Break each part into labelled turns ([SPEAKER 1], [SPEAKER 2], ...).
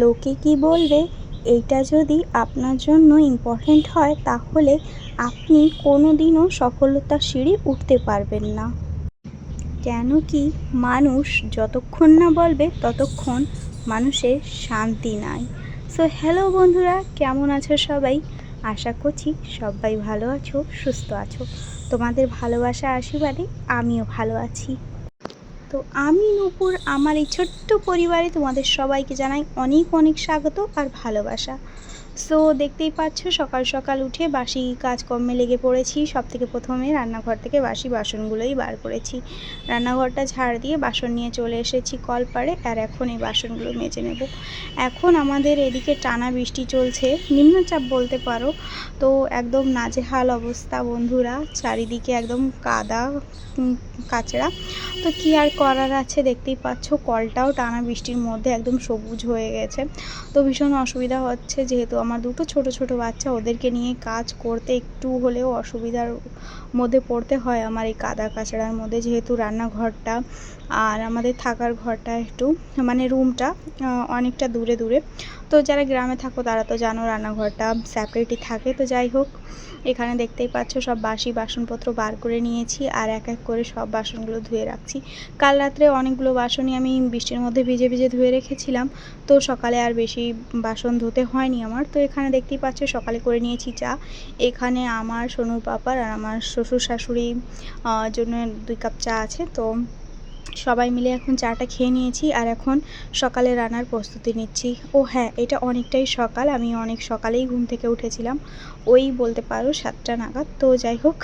[SPEAKER 1] লোকে কি বলবে এইটা যদি আপনার জন্য ইম্পর্ট্যান্ট হয় তাহলে আপনি কোনো দিনও সফলতার সিঁড়ি উঠতে পারবেন না। কেন কি মানুষ যতক্ষণ না বলবে ততক্ষণ মানুষের শান্তি নাই। সো হ্যালো বন্ধুরা, কেমন আছো সবাই? আশা করছি সবাই ভালো আছো, সুস্থ আছো। তোমাদের ভালোবাসা আশীর্বাদে আমিও ভালো আছি। তো আমি নূপুর, আমার এই ছোট্ট পরিবারে তোমাদের সবাইকে জানাই অনেক অনেক স্বাগত আর ভালোবাসা। সো দেখতেই পাচ্ছ সকাল সকাল উঠে বাসি কাজকর্মে লেগে পড়েছি। সব থেকে প্রথমে রান্নাঘর থেকে বাসি বাসনগুলোই বার করেছি। রান্নাঘরটা ঝাড় দিয়ে বাসন নিয়ে চলে এসেছি কলপাড়ে, আর এখন এই বাসনগুলো মেজে নেব। এখন আমাদের এদিকে টানা বৃষ্টি চলছে, নিম্নচাপ বলতে পারো। তো একদম নাজেহাল অবস্থা বন্ধুরা, চারিদিকে একদম কাদা কাচড়া। তো কি আর করার আছে, দেখতেই পাচ্ছ কলটাও টানা বৃষ্টির মধ্যে একদম সবুজ হয়ে গেছে। তো ভীষণ অসুবিধা হচ্ছে, যেহেতু আমার দুটো ছোট ছোট বাচ্চা, ওদেরকে নিয়ে কাজ করতে একটু হলেও অসুবিধার মধ্যে পড়তে হয় আমার এই কাদা কাচড়ার মধ্যে। যেহেতু রান্নাঘরটা আর আমাদের থাকার ঘরটা একটু মানে রুমটা অনেকটা দূরে দূরে। তো যারা গ্রামে থাকো তারা তো জানো রান্নাঘরটা সেপারেটই থাকে। তো যাই হোক, এখানে দেখতেই পাচ্ছ সব বাসি বাসনপত্র বার করে নিয়েছি আর এক এক করে সব বাসনগুলো ধুয়ে রাখছি। কাল রাত্রে অনেকগুলো বাসনই আমি বৃষ্টির মধ্যে ভিজে ভিজে ধুয়ে রেখেছিলাম, তো সকালে আর বেশি বাসন ধুতে হয়নি আমার। তো এখানে দেখতেই পাচ্ছ সকালে করে নিয়েছি চা। এখানে আমার সোনুর পাপার আর আমার শ্বশুর শাশুড়ি জন্য 2 কাপ চা আছে। তো সবাই মিলে এখন চাটা খেয়ে নিয়েছি আর এখন সকালে রান্নার প্রস্তুতি নিচ্ছি। ও হ্যাঁ, এটা অনেকটাই সকাল, আমি অনেক সকালেই ঘুম থেকে উঠেছিলাম, ওই বলতে পারো 7টা নাগাদ। তো যাই হোক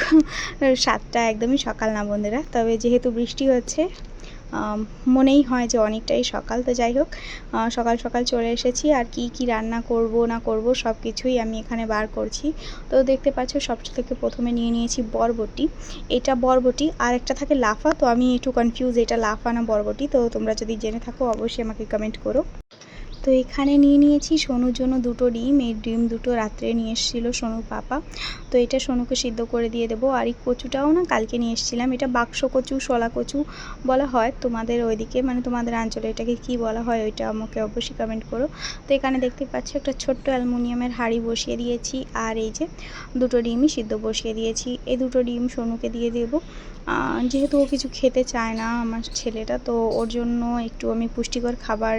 [SPEAKER 1] 7টা একদমই সকাল না বন্ধুরা, তবে যেহেতু বৃষ্টি হচ্ছে মনেই হয় যে অনেকটাই সকাল। তো যাই হোক, সকাল সকাল চলে এসেছি আর কি রান্না করব না করব সব কিছুই আমি এখানে বার করছি। তো দেখতে পাচ্ছ সব থেকে প্রথমে নিয়ে নিয়েছি বরবটি। এটা বরবটি, আর একটা থাকে লাফা, তো আমি একটু কনফিউজ এটা লাফা না বরবটি। তো তোমরা যদি জেনে থাকো অবশ্যই আমাকে কমেন্ট করো। তো এখানে নিয়ে নিয়েছি সোনুর জন্য 2টো ডিম। এই ডিম 2টো রাত্রে নিয়ে এসেছিলো সোনুর পাপা। তো এটা সোনুকে সিদ্ধ করে দিয়ে দেবো। আর এই কচুটাও না কালকে নিয়ে এসেছিলাম, এটা বাক্স কচু, শলা কচু বলা হয় তোমাদের ওইদিকে, মানে তোমাদের অঞ্চলে এটাকে কি বলা হয় ওইটা আমাকে অবশ্যই কমেন্ট করো। তো এখানে দেখতে পাচ্ছি একটা ছোট্ট অ্যালুমিনিয়ামের হাঁড়ি বসিয়ে দিয়েছি, আর এই যে 2টো ডিমই সিদ্ধ বসিয়ে দিয়েছি। এই 2টো ডিম সোনুকে দিয়ে দেবো, যেহেতু ও কিছু খেতে চায় না আমার ছেলেটা, তো ওর জন্য একটু আমি পুষ্টিকর খাবার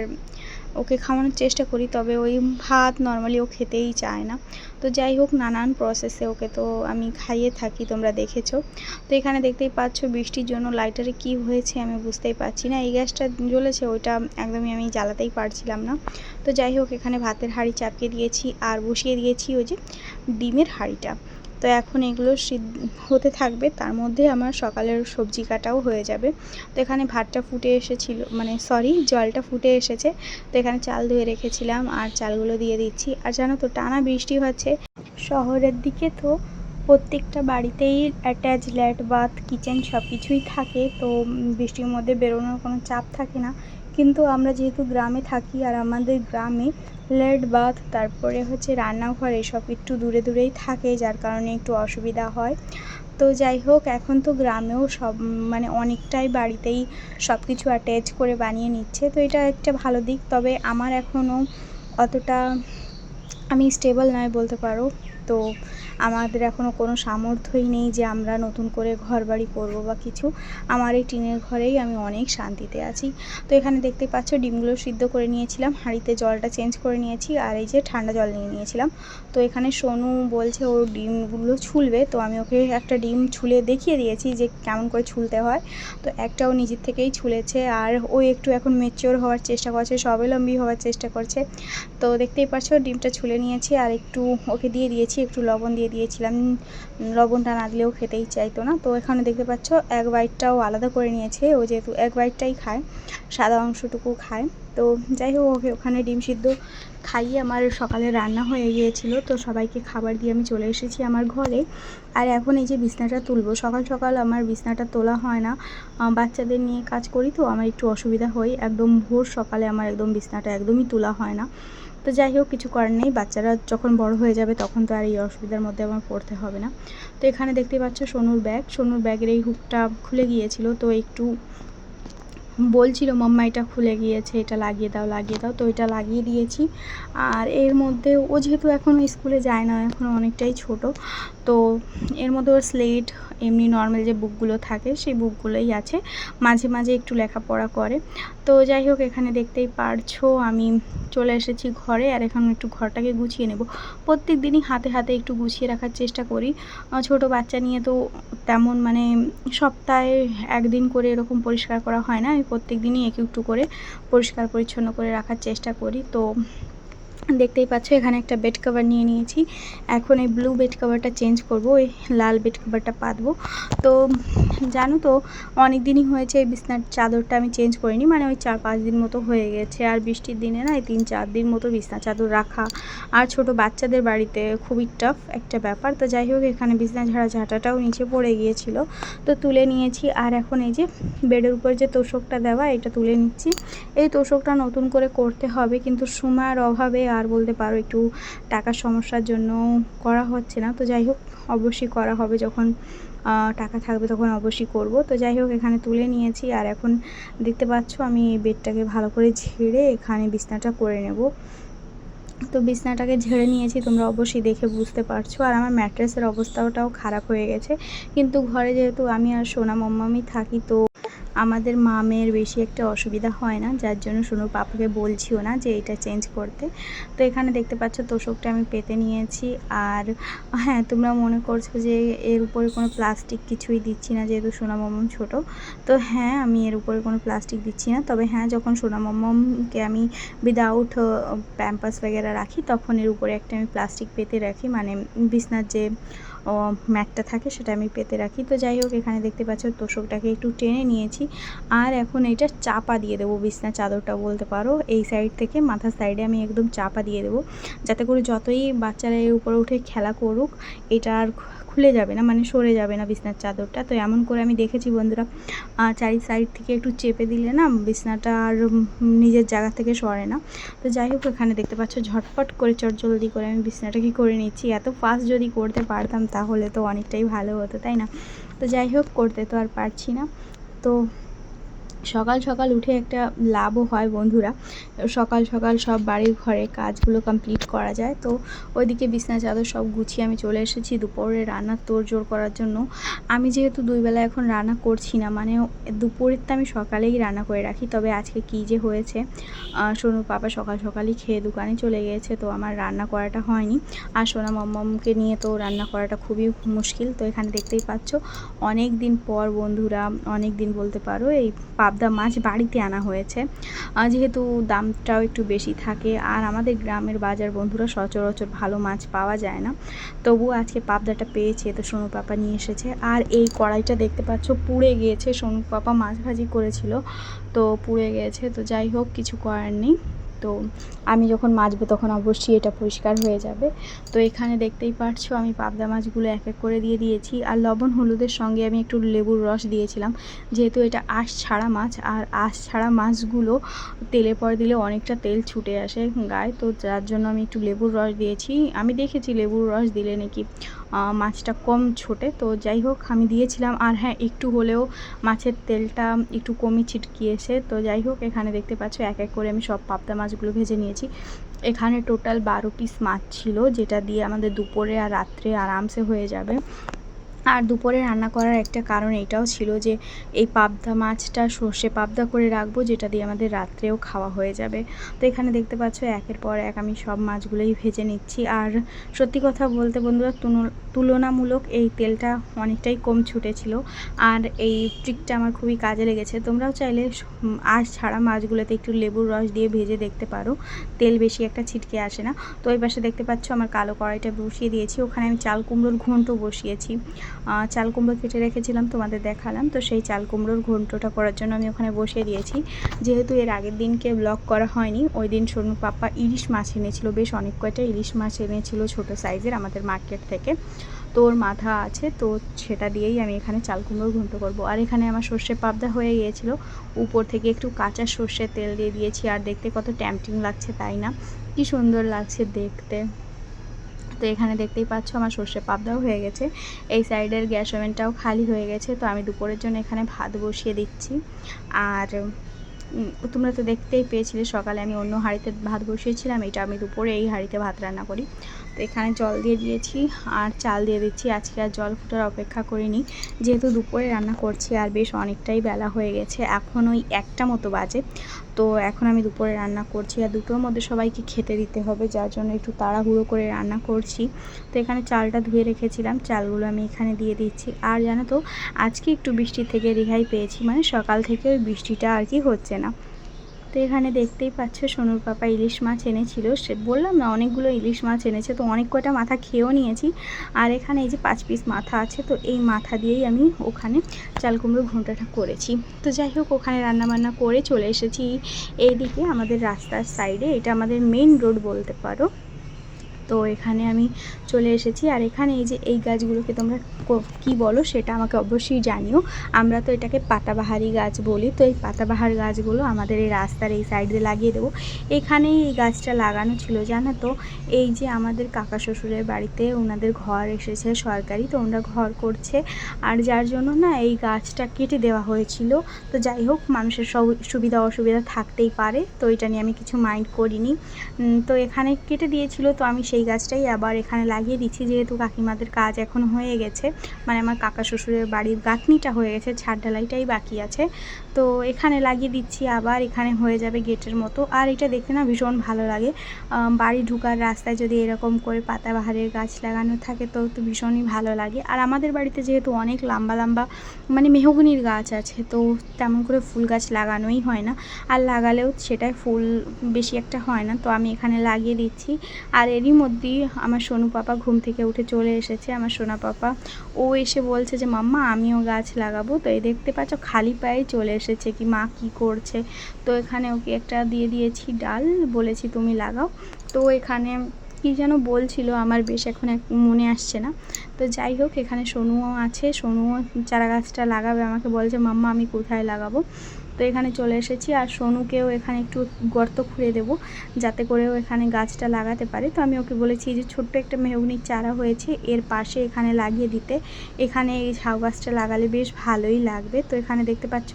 [SPEAKER 1] ওকে খাওয়ানোর চেষ্টা করি, তবে ওই ভাত নর্মালি ও খেতেই চায় না। তো যাই হোক, নানান প্রসেসে ওকে তো আমি খাইয়ে থাকি, তোমরা দেখেছো। তো এখানে দেখতেই পাচ্ছ বৃষ্টির জন্য লাইটারে কি হয়েছে আমি বুঝতেই পারছি না। এই গ্যাসটা জ্বলেছে, ওইটা একদমই আমি জ্বালাতেই পারছিলাম না। তো যাই হোক, এখানে ভাতের হাঁড়ি চাপিয়ে দিয়েছি আর বসিয়ে দিয়েছি ওই যে ডিমের হাঁড়িটা। তো এখন এগুলো হতে থাকবে, তার মধ্যে আমার সকালের সবজি কাটাও হয়ে যাবে। তো এখানে ভাতটা ফুটে এসেছিলো, মানে সরি জলটা ফুটে এসেছে। তো এখানে চাল ধুয়ে রেখেছিলাম আর চালগুলো দিয়ে দিচ্ছি। আর জানো তো টানা বৃষ্টি হচ্ছে শহরের দিকে, তো প্রত্যেকটা বাড়িতেই অ্যাটাচ ল্যাট বাথ কিচেন সব কিছুই থাকে। তো বৃষ্টির মধ্যে বেরোনোর কোনো চাপ থাকে না। কিন্তু আমরা যেহেতু গ্রামে থাকি আর আমাদের গ্রামে লেট বাথ তারপরে হচ্ছে রান্নাঘর এসব একটু দূরে দূরেই থাকে, যার কারণে একটু অসুবিধা হয়। তো যাই হোক, এখন তো গ্রামেও সব মানে অনেকটাই বাড়িতেই সব কিছু অ্যাটাচ করে বানিয়ে নিচ্ছে, তো এটা একটা ভালো দিক। তবে আমার এখনও অতটা আমি স্টেবল নয় বলতে পারো। তো আমাদের এখনও কোনো সামর্থ্যই নেই যে আমরা নতুন করে ঘর বাড়ি করবো বা কিছু। আমার এই টিনের ঘরেই আমি অনেক শান্তিতে আছি। তো এখানে দেখতে পাচ্ছ ডিমগুলো সিদ্ধ করে নিয়েছিলাম, হাঁড়িতে জলটা চেঞ্জ করে নিয়েছি আর এই যে ঠান্ডা জল নিয়ে নিয়েছিলাম। তো এখানে সোনু বলছে ও ডিমগুলো ছুলবে, তো আমি ওকে একটা ডিম ছুলে দেখিয়ে দিয়েছি যে কেমন করে ছুলতে হয়। তো একটাও নিজের থেকেই ছুলেছে, আর ও একটু এখন ম্যাচিওর হওয়ার চেষ্টা করছে, স্বাবলম্বী হওয়ার চেষ্টা করছে। তো দেখতেই পাচ্ছ ডিমটা ছুলে নিয়েছি আর একটু ওকে দিয়ে দিয়েছি, একটু লবণ দিয়ে দিয়েছিলাম, লবণটা না দিলেও খেতেই চাইতো না। তো এখানে দেখতে পাচ্ছ এক বাইটটাও আলাদা করে নিয়েছে, ও যেহেতু এক বাইটটাই খায়, সাদা অংশটুকু খায়। তো যাই হোক, ওকে ওখানে ডিম সিদ্ধ খাইয়ে আমার সকালে রান্না হয়ে গিয়েছিল। তো সবাইকে খাবার দিয়ে আমি চলে এসেছি আমার ঘরে। আর এখন এই যে বিছনাটা তুলবো, সকাল সকাল আমার বিছনাটা তোলা হয় না, বাচ্চাদের নিয়ে কাজ করি তো আমার একটু অসুবিধা হয়, একদম ভোর সকালে আমার একদম বিছনাটা একদমই তোলা হয় না। তো যাই হোক, কিছু করার নেই, বাচ্চারা যখন বড় হয়ে যাবে তখন তো আর এই অসুবিধার মধ্যে আমার পড়তে হবে না। তো এখানে দেখতে পাচ্ছ সোনুর ব্যাগের এই হুকটা খুলে গিয়েছিল, তো একটু বলছিল মাম্মা এটা খুলে গিয়েছে, এটা লাগিয়ে দাও লাগিয়ে দাও, তো এটা লাগিয়ে দিয়েছি। আর এর মধ্যে ও যেহেতু এখনও স্কুলে যায় না, এখন অনেকটাই ছোট, তো এর মধ্যে ওর স্লেট এমনি নর্মাল যে বুকগুলো থাকে সেই বুকগুলোই আছে, মাঝে মাঝে একটু লেখাপড়া করে। তো যাই হোক, এখানে দেখতেই পারছো আমি চলে এসেছি ঘরে, আর এখন একটু ঘরটাকে গুছিয়ে নেব। প্রত্যেক দিনই হাতে হাতে একটু গুছিয়ে রাখার চেষ্টা করি। ছোট বাচ্চা নিয়ে তো তেমন মানে সপ্তাহে একদিন করে এরকম পরিষ্কার করা হয় না, আমি প্রত্যেক দিনই একটু করে পরিষ্কার পরিচ্ছন্ন করে রাখার চেষ্টা করি। তো দেখতেই পাচ্ছ এখানে একটা বেড কভার নিয়ে নিয়েছি। এখন এই ব্লু বেড কভারটা চেঞ্জ করব, ওই লাল বেড কভারটা পাতবো। তো জানো তো অনেক দিনই হয়েছে এই বিছনার চাদরটা আমি চেঞ্জ করিনি, মানে ওই 4-5 দিন মতো হয়ে গেছে। আর বৃষ্টির দিনে না 3-4 দিন মতো বিছনা চাদর রাখা আর ছোট বাচ্চাদের বাড়িতে খুবই টাফ একটা ব্যাপার। তো যাই হোক, এখানে বিছনা ঝাঁটাটাও নিচে পড়ে গিয়েছিল, তো তুলে নিয়েছি। আর এখন এই যে বেডের উপর যে তোষকটা দেওয়া, এটা তুলে নিচ্ছি। এই তোষকটা নতুন করে করতে হবে, কিন্তু সময়ের অভাবে আর বলতে পারো একটু টাকার সমস্যার জন্য করা হচ্ছে না। তো যাই হোক, অবশ্যই করা হবে, যখন টাকা থাকবে তখন অবশ্যই করব। তো যাই হোক, এখানে তুলে নিয়েছি। আর এখন দেখতে পাচ্ছ আমি এই বেডটাকে ভালো করে ঝেড়ে এখানে বিছনাটা করে নেব। তো বিছনাটাকে ঝেড়ে নিয়েছি, তোমরা অবশ্যই দেখে বুঝতে পারছো। আর আমার ম্যাট্রেসের অবস্থাটাও খারাপ হয়ে গেছে, কিন্তু ঘরে যেহেতু আমি আর সোনা মাম্মামি থাকি, তো আমাদের মামের বেশি একটা অসুবিধা হয় না, যার জন্য সোনুর পাপাকে বলছিও না যে এটা চেঞ্জ করতে। তো এখানে দেখতে পাচ্ছ তোষকটা আমি পেতে নিয়েছি। আর হ্যাঁ, তোমরা মনে করছো যে এর উপরে কোনো প্লাস্টিক কিছুই দিচ্ছি না, যেহেতু সোনা মাম্মাম ছোট। তো হ্যাঁ, আমি এর উপরে কোনো প্লাস্টিক দিচ্ছি না, তবে হ্যাঁ, যখন সোনা মাম্মামকে আমি উইদাউট প্যাম্পাস वगैरह রাখি, তখন এর উপরে একটা আমি প্লাস্টিক পেতে রাখি, মানে বিছনার যে ম্যাটটা থাকে সেটা আমি পেতে রাখি। তো যাই হোক, এখানে দেখতে পাচ্ছ তোষকটাকে একটু টেনে নিয়েছি। আর এখন এটা চাপা দিয়ে দেবো, বিছনা চাদরটা বলতে পারো এই সাইড থেকে মাথার সাইডে আমি একদম চাপা দিয়ে দেবো, যাতে করে যতই বাচ্চারা এর উপরে উঠে খেলা করুক এটা আর খুলে যাবে না, মানে সরে যাবে না বিছনার চাদরটা। তো এমন করে আমি দেখেছি বন্ধুরা, চারি সাইড থেকে একটু চেপে দিলে না বিছনাটা আর নিজের জায়গা থেকে সরে না। তো যাই হোক, এখানে দেখতে পাচ্ছ ঝটপট করে চটজলদি করে আমি বিছনাটাকে করে নিচ্ছি। এত ফাস্ট যদি করতে পারতাম তাহলে তো অনেকটাই ভালো হতো, তাই না? তো যাই হোক, করতে তো আর পারছি না। তো সকাল সকাল উঠে একটা লাভও হয় বন্ধুরা, সকাল সকাল সব বাড়ির ঘরে কাজগুলো কমপ্লিট করা যায়। তো ওইদিকে বিছনা চাদর সব গুছিয়ে আমি চলে এসেছি দুপুরে রান্নার তোড়জোড় করার জন্য। আমি যেহেতু 2 বেলা এখন রান্না করছি না, মানে দুপুরেরটা আমি সকালেই রান্না করে রাখি। তবে আজকে কী যে হয়েছে, সোনুর পাপা সকাল সকালই খেয়ে দোকানে চলে গিয়েছে, তো আমার রান্না করাটা হয়নি। আর সোনা মাম্মামকে নিয়ে তো রান্না করাটা খুবই মুশকিল। তো এখানে দেখতেই পাচ্ছ অনেক দিন পর বন্ধুরা, অনেক দিন বলতে পারো, এই পাবদা মাছ বাড়িতে আনা হয়েছে। যেহেতু দামটাও একটু বেশি থাকে, আর আমাদের গ্রামের বাজার বন্ধুরা সচরাচর ভালো মাছ পাওয়া যায় না, তবুও আজকে পাবদাটা পেয়েছে, তো সোনু পাপা নিয়ে এসেছে। আর এই কড়াইটা দেখতে পাচ্ছ পুড়ে গিয়েছে, সোনু পাপা মাছ ভাজি করেছিল তো পুড়ে গিয়েছে। তো যাই হোক, কিছু করার নেই, তো আমি যখন মাজবো তখন অবশ্যই এটা পরিষ্কার হয়ে যাবে। তো এখানে দেখতেই পারছো আমি পাবদা মাছগুলো এক এক করে দিয়ে দিয়েছি। আর লবণ হলুদের সঙ্গে আমি একটু লেবুর রস দিয়েছিলাম, যেহেতু এটা আঁশ ছাড়া মাছ, আর আঁশ ছাড়া মাছগুলো তেলে পরে দিলে অনেকটা তেল ছুটে আসে গায়ে, তো যার জন্য আমি একটু লেবুর রস দিয়েছি। আমি দেখেছি লেবুর রস দিলে নাকি মাছটা কম ছোটে, তো যাই হোক আমি দিয়েছিলাম। আর হ্যাঁ, একটু হলেও মাছের তেলটা একটু কমই ছিটকিয়েছে। তো যাই হোক, এখানে দেখতে পাচ্ছ এক এক করে আমি সব পাবদা মাছগুলো ভেজে নিয়েছি। এখানে টোটাল 12 পিস মাছ ছিল, যেটা দিয়ে আমাদের দুপুরে আর রাত্রে আরামসে হয়ে যাবে। আর দুপুরে রান্না করার একটা কারণ এটাও ছিল যে এই পাবদা মাছটা সর্ষে পাবদা করে রাখবো, যেটা দিয়ে আমাদের রাত্রেও খাওয়া হয়ে যাবে। তো এখানে দেখতে পাচ্ছ একের পর এক আমি সব মাছগুলোই ভেজে নিচ্ছি। আর সত্যি কথা বলতে বন্ধুরা, তুলনামূলক এই তেলটা অনেকটাই কম ছুটেছিল, আর এই ট্রিকটা আমার খুবই কাজে লেগেছে। তোমরাও চাইলে আঁশ ছাড়া মাছগুলোতে একটু লেবুর রস দিয়ে ভেজে দেখতে পারো, তেল বেশি একটা ছিটকে আসে না। তো এই পাশে দেখতে পাচ্ছ আমার কালো কড়াইটা বসিয়ে দিয়েছি, ওখানে আমি চাল কুমড়োর ঘন্ট বসিয়েছি। চাল কুমড়ো কেটে রেখেছিলাম, তোমাদের দেখালাম, তো সেই চাল কুমড়োর ঘন্টটা করার জন্য আমি ওখানে বসিয়ে দিয়েছি। যেহেতু এর আগের দিনকে ব্লগ করা হয়নি, ওই দিন সোনু পাপা ইলিশ মাছ এনেছিল, বেশ অনেক কয়টা ইলিশ মাছ এনেছিল ছোটো সাইজের আমাদের মার্কেট থেকে, তো ওর মাথা আছে, তো সেটা দিয়েই আমি এখানে চাল কুমড়োর ঘন্ট করব। আর এখানে আমার সর্ষে পাবদা হয়ে গিয়েছিল, উপর থেকে একটু কাঁচা সর্ষের তেল দিয়ে দিয়েছি। আর দেখতে কত টেম্পটিং লাগছে তাই না, কি সুন্দর লাগছে দেখতে। তো এখানে দেখতেই পাচ্ছ আমার সর্ষে পাবদাও হয়ে গেছে, এই সাইডের গ্যাস ওভেনটাও খালি হয়ে গেছে। তো আমি দুপুরের জন্য এখানে ভাত বসিয়ে দিচ্ছি। আর তোমরা তো দেখতেই পেয়েছিলে সকালে আমি অন্য হাঁড়িতে ভাত বসিয়েছিলাম, এটা আমি দুপুরে এই হাঁড়িতে ভাত রান্না করি। তো এখানে জল দিয়ে দিয়েছি আর চাল দিয়ে দিচ্ছি। আজকে আর জল ফোটার অপেক্ষা করিনি, যেহেতু দুপুরে রান্না করছি আর বেশ অনেকটাই বেলা হয়ে গেছে, এখন ওই 1টা মতো বাজে। তো এখন আমি দুপুরে রান্না করছি আর দুটোর মধ্যে সবাইকে খেতে দিতে হবে, যার জন্য একটু তাড়াহুড়ো করে রান্না করছি। তো এখানে চালটা ধুয়ে রেখেছিলাম, চালগুলো আমি এখানে দিয়ে দিচ্ছি। আর জানো তো আজকে একটু বৃষ্টি থেকে রেহাই পেয়েছি, মানে সকাল থেকে ওই বৃষ্টিটা আর কি হচ্ছে না। তো এখানে দেখতেই পাচ্ছ সোনুর পাপা ইলিশ মাছ এনেছিল, সে বললাম না অনেকগুলো ইলিশ মাছ এনেছে, তো অনেক কয়টা মাথা খেয়েও নিয়েছি। আর এখানে এই যে 5 পিস মাথা আছে, তো এই মাথা দিয়েই আমি ওখানে চাল কুমড়ো ঘন্টটা করেছি। তো যাই হোক ওখানে রান্নাবান্না করে চলে এসেছি এইদিকে আমাদের রাস্তার সাইডে, এটা আমাদের মেন রোড বলতে পারো। তো এখানে আমি চলে এসেছি আর এখানে এই যে এই গাছগুলোকে তোমরা কি বলো সেটা আমাকে অবশ্যই জানিও। আমরা তো এটাকে পাতাবাহারি গাছ বলি। তো এই পাতাবাহার গাছগুলো আমাদের এই রাস্তার এই সাইডে লাগিয়ে দেবো। এখানেই এই গাছটা লাগানো ছিল জানো তো, এই যে আমাদের কাকা শ্বশুরের বাড়িতে ওনাদের ঘর এসেছে সরকারি, তো ওনারা ঘর করছে আর যার জন্য না এই গাছটা কেটে দেওয়া হয়েছিল। তো যাই হোক মানুষের সুবিধা অসুবিধা থাকতেই পারে, তো এটা নিয়ে আমি কিছু মাইন্ড করিনি। তো এখানে কেটে দিয়েছিল, তো আমি সেই গাছটাই আবার এখানে লাগিয়ে দিচ্ছি, যেহেতু কাকিমাদের কাজ এখন হয়ে গেছে, মানে আমার কাকা শ্বশুরের বাড়ির গাঁথনিটা হয়ে গেছে, ছাদ ঢালাইটাই বাকি আছে। তো এখানে লাগিয়ে দিচ্ছি, আবার এখানে হয়ে যাবে গেটের মতো। আর এটা দেখতে না ভীষণ ভালো লাগে, বাড়ি ঢুকার রাস্তায় যদি এরকম করে পাতাবাহারের গাছ লাগানো থাকে তো ভীষণই ভালো লাগে। আর আমাদের বাড়িতে যেহেতু অনেক লম্বা লম্বা মানে মেহগনির গাছ আছে, তো তেমন করে ফুল গাছ লাগানোই হয় না, আর লাগালেও সেটাই ফুল বেশি একটা হয় না। তো আমি এখানে লাগিয়ে দিচ্ছি। আর এরই মধ্যেই আমার সোনু পাপা ঘুম থেকে উঠে চলে এসেছে, আমার সোনা পাপা। ও এসে বলছে যে মাম্মা আমিও গাছ লাগাবো। তো এই দেখতে পাচ্ছ খালি পায়ে চলে এসেছে, কি মা কি করছে। তো এখানে ওকে একটা দিয়ে দিয়েছি ডাল, বলেছি তুমি লাগাও। তো এখানে কি যেন বলছিল আমার বেশ এখন মনে আসছে না। তো যাই হোক এখানে সোনুও আছে, সোনুও চারা গাছটা লাগাবে, আমাকে বলছে মাম্মা আমি কোথায় লাগাবো। তো এখানে চলে এসেছি আর সোনুকেও এখানে একটু গর্ত খুঁড়ে দেবো, যাতে করেও এখানে গাছটা লাগাতে পারে। তো আমি ওকে বলেছি যে ছোট্ট একটা মেহগনির চারা হয়েছে এর পাশে এখানে লাগিয়ে দিতে, এখানে এই ঝাউ গাছটা লাগালে বেশ ভালোই লাগবে। তো এখানে দেখতে পাচ্ছ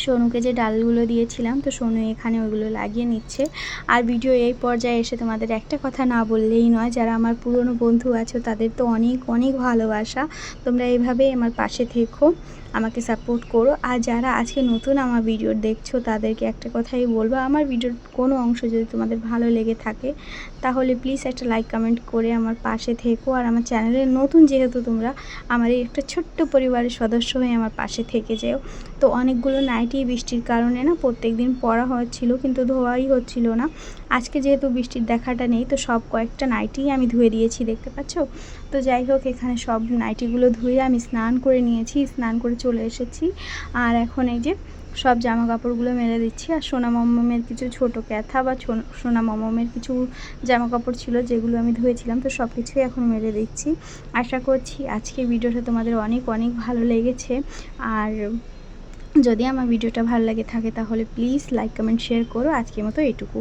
[SPEAKER 1] সোনুকে যে ডালগুলো দিয়েছিলাম, তো সোনু এখানে ওইগুলো লাগিয়ে নিচ্ছে। আর ভিডিও এই পর্যায়ে এসে তোমাদের একটা কথা না বললেই নয়, যারা আমার পুরনো বন্ধু আছো তাদের তো অনেক অনেক ভালোবাসা, তোমরা এইভাবেই আমার পাশে থেকো, আমাকে সাপোর্ট করো। আর যারা আজকে নতুন আমার ভিডিও দেখছো তাদেরকে একটা কথাই বলবো, আমার ভিডিওর কোনো অংশ যদি তোমাদের ভালো লেগে থাকে তাহলে প্লিজ একটা লাইক কমেন্ট করে আমার পাশে থেকো। আর আমার চ্যানেলে নতুন যেহেতু তোমরা আমার এই একটা ছোট্ট পরিবারের সদস্য হয়ে আমার পাশে থেকে যেও। তো অনেকগুলো নাইটি বৃষ্টির কারণে না প্রত্যেক দিন পরা হচ্ছিল কিন্তু ধোয়াই হচ্ছিল না। আজকে যেহেতু বৃষ্টির দেখাটা নেই, তো সব কয়েকটা নাইটি আমি ধুয়ে দিয়েছি দেখতে পাচ্ছ। তো যাই হোক এখানে সব নাইটিগুলো ধুয়ে আমি স্নান করে নিয়েছি, স্নান করে চলে এসেছি। আর এখন এই যে সব জামা কাপড়গুলো মেলে দিচ্ছি। আর সোনা মমমের কিছু ছোটো ক্যাথা বা সোনা মমমের কিছু জামা কাপড় ছিল যেগুলো আমি ধুয়েছিলাম, তো সব কিছুই এখন মেলে দিচ্ছি। আশা করছি আজকের ভিডিওটা তোমাদের অনেক অনেক ভালো লেগেছে। আর যদি আমার ভিডিওটা ভালো লাগে থাকে তাহলে প্লিজ লাইক কমেন্ট শেয়ার করো। আজকের মতো এইটুকু।